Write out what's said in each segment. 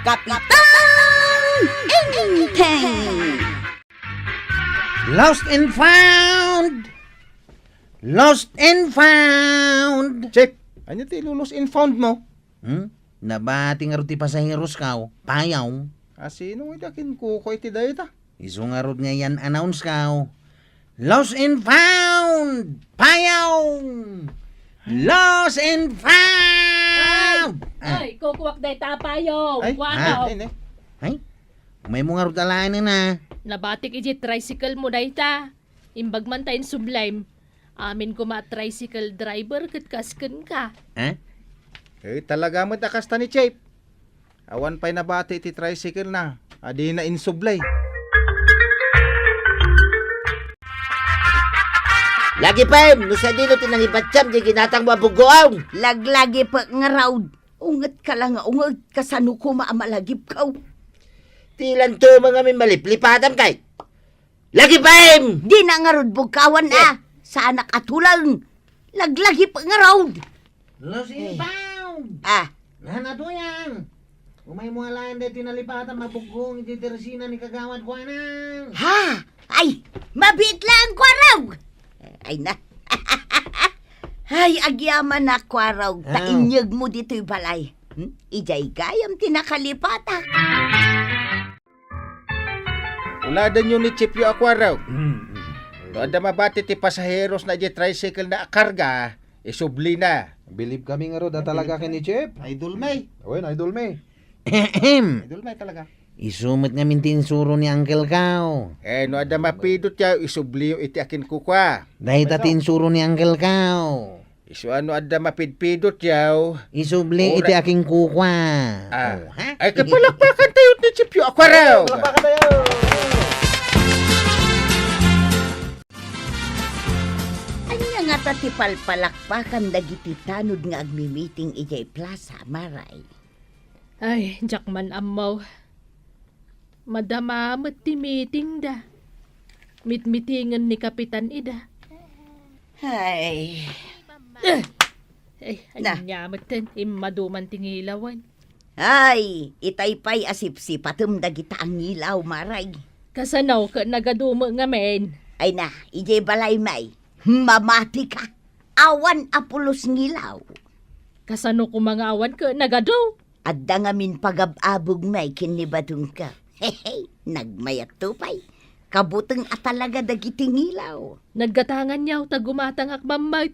Kapitan Inteng! Lost and found! Lost and found! Chip, ano ti lulos in found mo? Nabati nga ro ti pasaheros kaw, payaw. Sino itakin ko iti dayta? Iso nga ro nga yan announce kaw. Lost and found! Payaw! Lost and found! Ay, kukuwak day tapayo. Ay, Wakaw. Ay, may mga ro talaan na. Nabatik iji tricycle mo day ta. Imbag man tayo sublime. Amin ko ma-tricycle driver kat kasken ka. Talaga mo takasta ni Chip. Awan pa'y nabati iti tricycle na. Adi na insublay. Lagi pa no sa dino tinangibatsyam di ginatang mabugoaw. Laglagi pa nga raw. Ungat ka lang nga, ungat ka sa nuko maamalagip ka. Tilan to mga may maliplipatam kay. Lagi pa Di na nga rod bukawan sa anak atulang. Laglagi pa nga raw. Lost and found! Nana to yan! Umay mo alayan dahil tinalipatan mabugong iti teresina ni kagawad ko anang. Ha? Ay, mabit lang ko raw. Ay na. Ay, agyaman na ko raw. Tainyag mo dito'y balay. Ijay gayam tinakalipata. Uladan yun ni Chip yung akwaraw. Ada mabati ti pasaheros na di tricycle na karga, isubli na. Believe kami nga ro da talaga kini Chip. Idol may. Oy, idol me. Idol may talaga. Isumit nga mintin suro ni Uncle Kao. No ada mapidot ya, isubli yung iti akin kukwa. Dahil tatin suro ni Uncle Kao. Iso ano ada mapidpidot yaw. Isubli iti aking kukwa. Ay kapalakpakan tayo ni Chip yung akwaraw. Palakpakan tayo. Anya nga tatipalpalakpakan dagiti tanod nga agmi-meeting ijay plaza, maray. Ay, jakman amaw. Madamamat ti meeting da. Mitmitingan ni Kapitan Ida. Ay, Ay, Na. anyamat ten. Imaduman tingilawan. ay, itaypay asipsipatum dagita ang ilaw, maray. Kasanaw ka nagaduma nga men. Ay na, ijay balay may. Mamati ka. Awan apulos ngilaw. Kasano ko mga awan ka nagado. Adda nga min pagababog may kinibadong ka. Hehe, nagmayat tupay. Kabuteng atalaga dagiti ngilaw. Naggatangan niyaw tagumatang akbambay.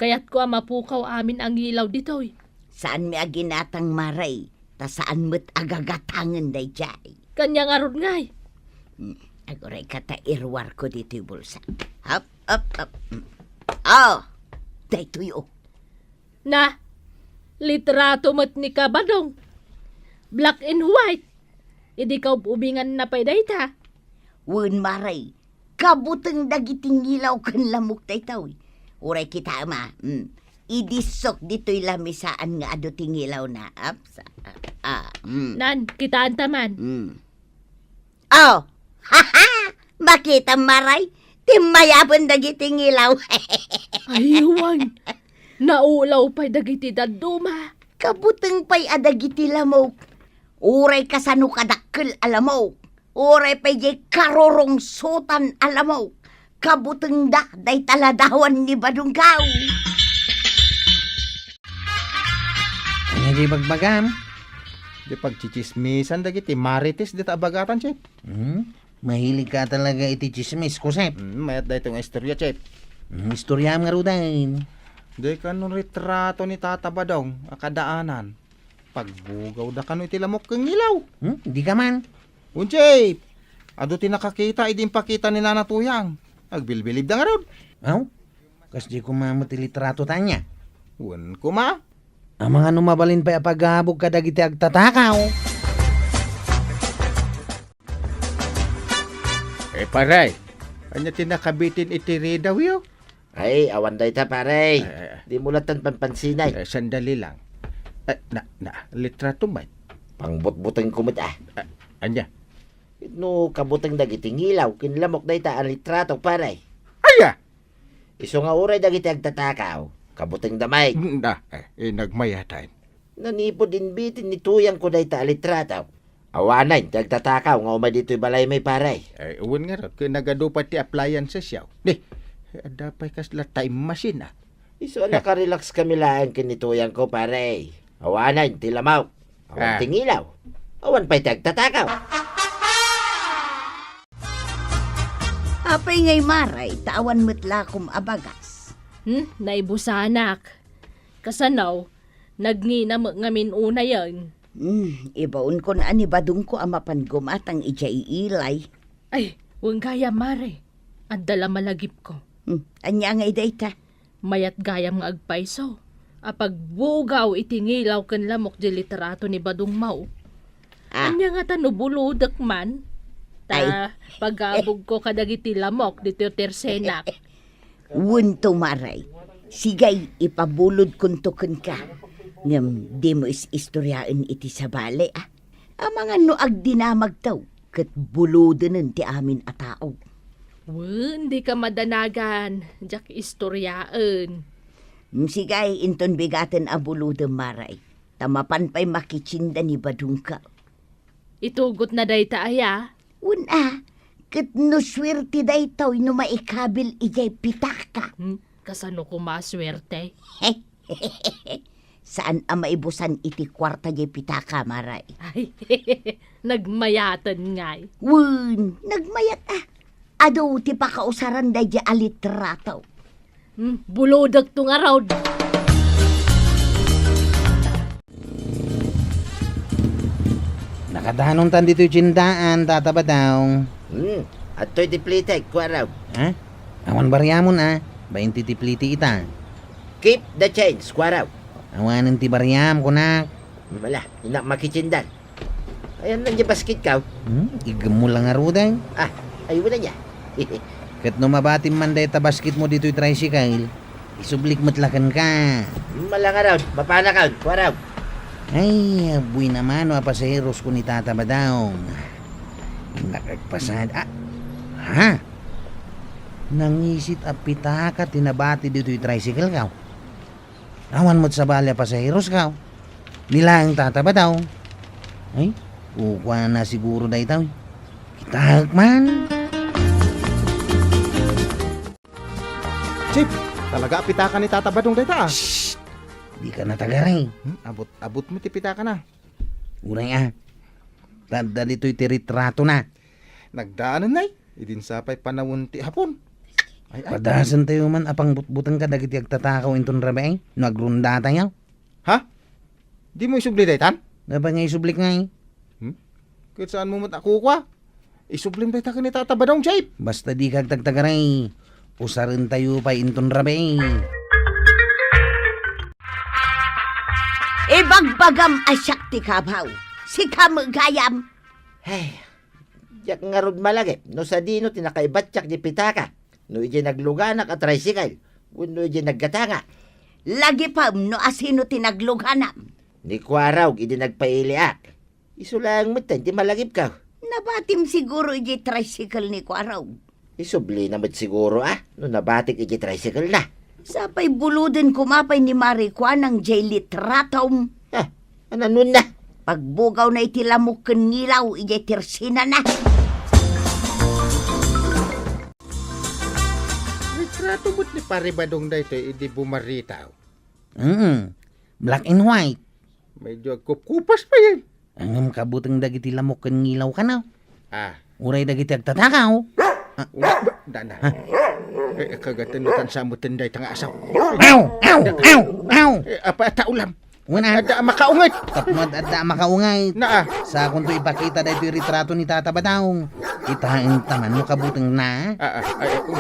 Kaya't ko mapukaw amin ang ilaw ditoy. Saan mi aginatang maray, ta saan mo't agagatangan day jay. Kanya nga ron ngay. Agoray kata irwar ko dito yung bulsa. Hop, hop, hop. Oh, day tuyo. Na, litrato mo't ni Kabadong. Black and white. Idi ka ubingan na pay dayta. Wen maray, kabuteng dagiting ngilaw kan lamok day taw. Uray kita ma, idisok dito'y lamisaan nga ado tingilaw na apsa. Nan, kitaan taman. Oh, haha, makita maray, timayapon dagiting ilaw. Aywan. Naulaw pa'y dagiti daduma. Kabuteng pa'y adagiti lamok. Uray kasano kadakkel alamok. Uray pa'y jay karorong sutan alamok. Kabuteng da, day taladawan ni Badunggaw. Kanya di bagbagam. Di pagchichismisan dagiti marites di abagatan Chip. Mahilig ka talaga iti chismis ko, Sep. Mayat da itong istorya Chip. Istoryam nga ro dahil. Di ka nung retrato ni Tata Badong, akadaanan. Pagbugaw da ka nung itilamok kang ilaw. Di ka man. Unchip, ado tinakakita, idin pakita ni Nana Tuyang. Agbilbilib da nga ron. Aw, kas di ko litrato tanya. Wan ko ma. Ang mga numabalin pa paghabog ka dagiti agtatakaw. Paray, anya tinakabitin itiri daw yo. Ay, awan day ta pare. Di mo latan pampansinay. Sandali lang. Litrato man. Pangbutbuteng kumot Anya? No, kabutang dagiting ilaw. Kinlamok day ta ang litrato pare. Aya! Iso nga uray dagiti agtatakaw. Kabutang damay. Nagmayatan. Nanipod din bitin ni tuyang ko day litrato. Awanay, dagtatakaw nga umay dito'y balay may paray. Ay, uwan nga ron. Kaya nagadupat ti appliances yaw. Di, adapay kasla time machine ah. Iso nakarelax kami laang kinituyang ko paray. Awanay, tilamaw. Awan Ah. tingilaw. Awan pa'y dagtatakaw. Apay ngay maray, tawan metla kum abagas. Naibusanak. Kasanaw, nagnina mo ngamin una yan. Ibaon ko na ani badung ko amapan gumatang ijay ilay. Ay, huwag gaya mare. Ang dala malagip ko. Anya ngay dayta. Mayat gayam nga agpaiso. Apag bugaw itingilaw kan lamok di literato ni Badong Mau. Anya nga tanubuludak man. Ta pagabog ko kadagiti lamok di tersenak. Wunto maray. Sigay ipabulod kuntukan ka. Ngam di mo istoryaan iti sa bale ah. Ang mga noag dinamag taw. Kat buludanan ti amin a tao. Hindi ka madanagan. Jak istoryaan. Sigay inton bigaten a buludan maray. Tamapan pa'y makichinda ni Badung ka. Itugot na day aya. Una, kat no swerte day taw no maikabil ijay pitaka. Kasano ko maswerte? Saan ang maibusan iti kwarta jay pitaka, maray? Ay, nagmayatan ngay. Nagmayat ah. Ado, ti pakausaran day jay alitrato. Bulodag to nga raw. Nakadanon tan dito yung tsindaan, tataba daw. At to'y diplitay, kwaraw. Ha? Awan baryamon ah. 20 tipliti ita. Keep the change, kwaraw. Awanan ti baryam ko na. Wala, inak makichindan. Ayan nandiyan basket ka. Igam mo lang nga ruday. Ay, wala niya. Kat no mabatim man day tabasket mo dito yung tricycle, isublik matlakan ka. Malanga raw, mapana ka, kwaraw. Ay, abuy naman o pasaheros ko ni tataba daw. Nakagpasad. Ha? Nangisit pitaka tinabati dito yung tricycle ka. Awan mo't sa balya pasaheros ka. Nilaang tataba daw. Ay, kukuha na siguro dahi daw. Kitahag man. Chip, talaga pitaka ni Tata Badong dayta ah. Shhh! Di ka natagaray. Abot mo ti pitaka na. Uray Tadali to'y tiritrato na. Nagdaanan na idin sapay panawon ti hapon. Ay. Padasan tayo man apang butbutang ka dagiti agtatakaw inton rabe nagrunda tayo. Ha? Di mo isubli daytan? Naba nga isublik nga Kaya saan mo matakuha? Isublim dayta ka ni Tata Badong, Chip. Basta di kag tagtagaray. Usarin tayo pa inton rabe. Ibagbagam asyak ti kabaw. Si kamagayam. Hey, yak nga rod malagi. No sa dino tinakaibatyak di pitaka. No ije nagluganak at tricycle. No ije naggatanga. Lagi pa no asino tinagluganam. Ni kwaraw, ije nagpailiak. Iso lang mo di malagip ka. Nabatim siguro iji tricycle ni Kwaraw. Isubli naman siguro no nabatik ije tricycle na. Sapay buludin kumapay ni Marikwa ng jay litratom. Ano nun na? Pagbugaw na itilamok kanilaw, ijay tirsina na. Retrato mo't ni Pare Badong dayto idi bumaritaw. Black and white. Medyo kupas pa yan. Ang kabutang dagiti lamok kan ngilaw ka na. Uray dagiti agtatakaw. Dana. Kagatan na tansa mo tinday tanga asaw. Aw! Apa ata ulam? Wana. Ada makaungat. Tapmad adda makaungay. Naa. Sa kung to ipakita dahito yung retrato ni Tata Badong. Itahin taman mo kabutang na.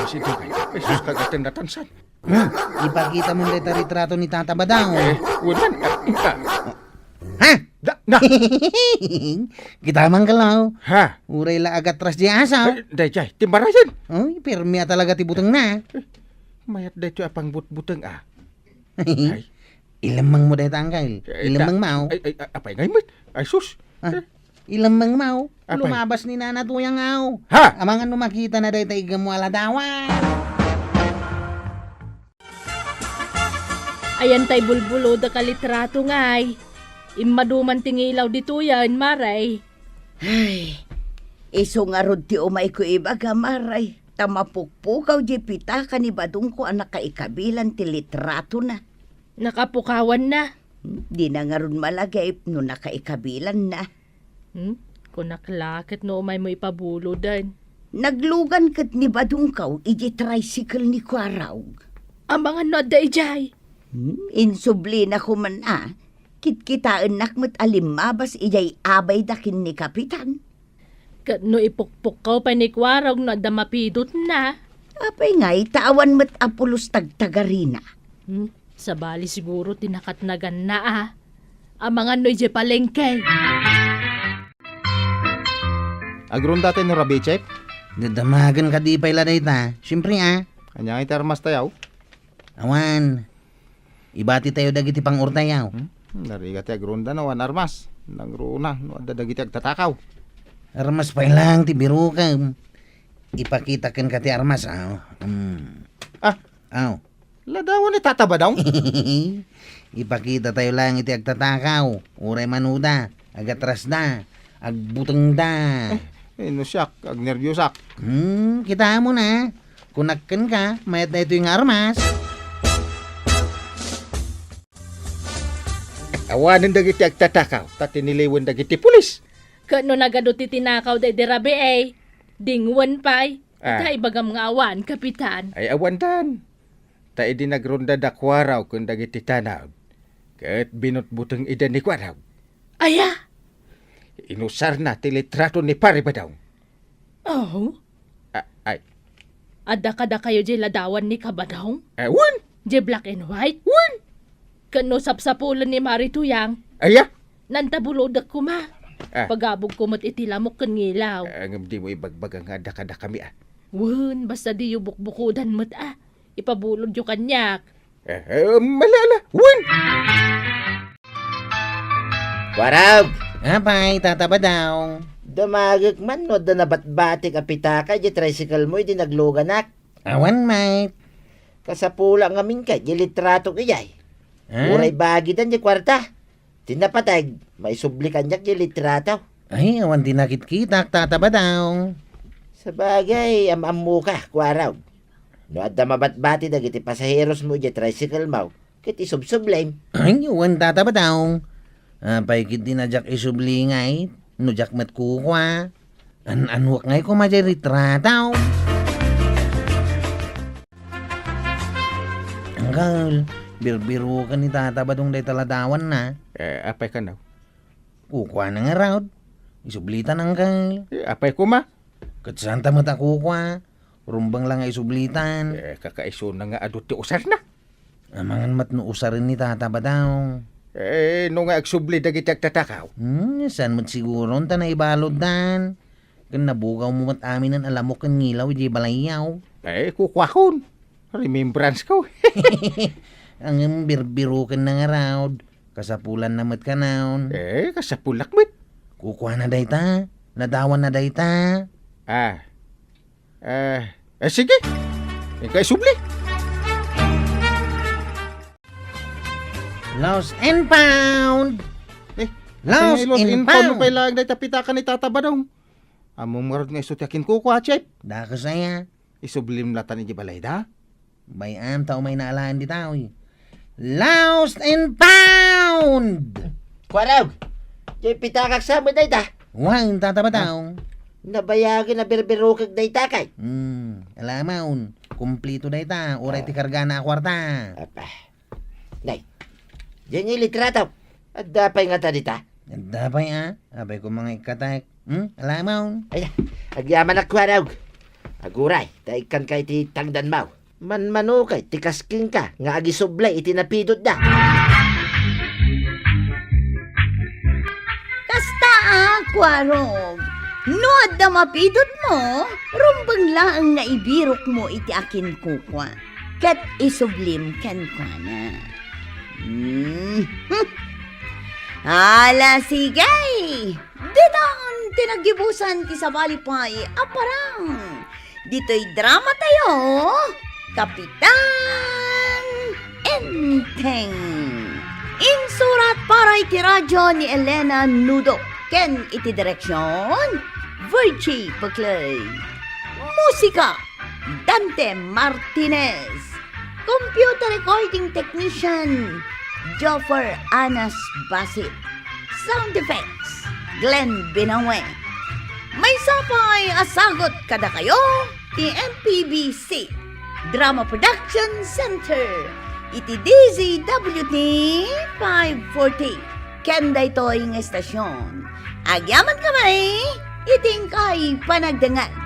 Sige. Jesus kagatan na tansan. Ipakita mo dahito retrato ni Tata Badong. Wunan. Ha? Na. Kita man kalaw. Ha? Uray la agat tras di asaw. Dayjay, timbarayan. Ay, permia talaga tibutang na. Mayat dayto apang butbuteng Ay. Ilamang mo dahito angkal. Ilamang mau. Ay, apay ngay mit. Ay, sus. Ilamang mau. Apay? Lumabas ni Nana Tuyang aw. Ha? Amangan numakita na dahito igam wala dawan. Ayan tay bulbulo da kalitrato ngay. Imaduman tingilaw dito yan, Maray. Ay, iso nga rod ti umay ko iba gamaray. Tamapukpukaw di pitaka ni badong ko anak kaikabilan ti litrato na. Nakapukawan na. Di na nga ron malagay no nakaikabilan na. Kung naklakit no umay mo ipabulo dan. Naglugan kat ni badong kaw iji tricycle ni Kwaraw. Ang mga noda ijay. Insubli na ko man kitkitaan nakmat alimabas ijay abay dakin ni Kapitan. No ipukpukaw pa ni Kwarog no damapidot na. Apay nga'y tawan mat apulos tagtagarina. Sa bali siguro tinakatnagan na Ang mga noy je palengke. Agron dati no Rabi, Chep. Dadamagan ka di pa ila dayta. Siyempre Anya nga itarmas tayaw. Awan. Ibati tayo dagiti pang urtayaw. Narigat agron da no, armas. Nagruna, no, dadagiti agtatakaw. Armas pa lang ti biro ka. Ipakita kan ka ti armas Aw. Ladawan ni tataba daw. Ipakita tayo lang iti agtatakaw. Uray manuda. Agatras da. Agbuteng da. No siyak, ag nervyosak. Kita mo na. Kunakkan ka, mayat na ito yung armas. Awanin dagiti agtatakaw. Tatiniliwan dagiti pulis. Kano nagado ti tinakaw day derabe Dingwan pay. Kay bagam nga awan, Kapitan. Ay awandan. Ta idi nagronda da Kwaraw kung dagiti tanaw. Kat binutbuteng ida ni Kwaraw. Aya! Inusar na ti litrato ni pare ba daw? Oh? Ay, Ada kada kayo je ladawan ni Kabadong? wan! Je black and white? Wan! Kano sapsapulan ni Marituyang? Aya! Nantabulodak ko ma. Pagabog ko mat itilamok kan ngilaw. Ang di mo ibagbag ang ada kami Wan, basta di yung bukbukudan mat Ipabulod yung kanyak. Malala! Wan! Warag! Apay, tataba daw. Damagag man no da nabatbati ka pitaka di tricycle mo di nagluganak. Awan, mate. Kasapula nga min ka di litrato kayay. Uray bagi dan di kwarta. Tinapatag, may sublikan niya di litrato. Ay, awan tinakit-kitak, tataba daw. Sa bagay, am-amu ka, Kwaraw. No adda mabatbati dagiti pasaheros mo di tricycle mo. Kiti subsublime. Ay, awan tataba daw. Apay kiti na jak isublingay. No jak mat kukwa. Anwak ngay ko madya ritrataw. Anggal, birbiro ka ni tataba dong day taladawan na. Apay ka na? Kukwa na nga raw. Isublitan anggal. Apay ko ma? Katsanta mata kukwa. Rumbang lang ay sublitan. Kakaiso na nga adot ti usar na. Amangan mat no usarin ni tataba daw. No nga agsubli dagiti agtatakaw. Saan mat siguro ta na ibalod dan? Kan nabugaw mo mat amin ang alamok kan ngilaw di balayaw. Kukwakon. Remembrance ko. Ang birbiro kan na nga raw. Kasapulan na mat ka naon. Kasapulak mit. Kukwa na dayta. Nadawan na dayta. Sige. Ikaw subli. Lost and found. Lost and Paano found. pa ilang day tapitakan ni tataba daw? Among marod nga isutyakin ko kwa, Chep. Daka saya. Isublim latan ni Jibalay da. Bayam tao may naalaan di tao. Lost and found. Kwaraw! Di pitakak sa mo day ta. Wang tataba tao. Nabayagin na birbirukag day takay. Alamaon. Kumplito dayta. Oray ti karga na kwarta. Apa. Nay. Diyan yung litrato. At dapay nga ta dita. Dapay abay ko mga ikatak. Alamaon. Ay, agyaman na Kwaraw. Aguray, taikan kay ti tangdan mau. Man kay, tikasking ka, nga agisublay itinapidot da. Kasta Kwarog. No adda mapidot mo, rumbang laang naibirok mo iti akin kukwa. Kat isublim kan kwa na. Ala sigay! Ditang tinagibusan ti sabali pa'y aparang. Dito'y drama tayo, Kapitan Enteng. Insurat para iti radyo ni Elena Nudo. Ken iti direksyon, Virgie Paclay. Musika, Dante Martinez. Computer recording technician, Joffer Anas Basit. Sound effects, Glenn Binawe. May sapay asagot kada kayo, ti MPBC Drama Production Center. Iti DZWT 540. Kenda ito yung estasyon. Agyaman kamay, iting kay panagdangal.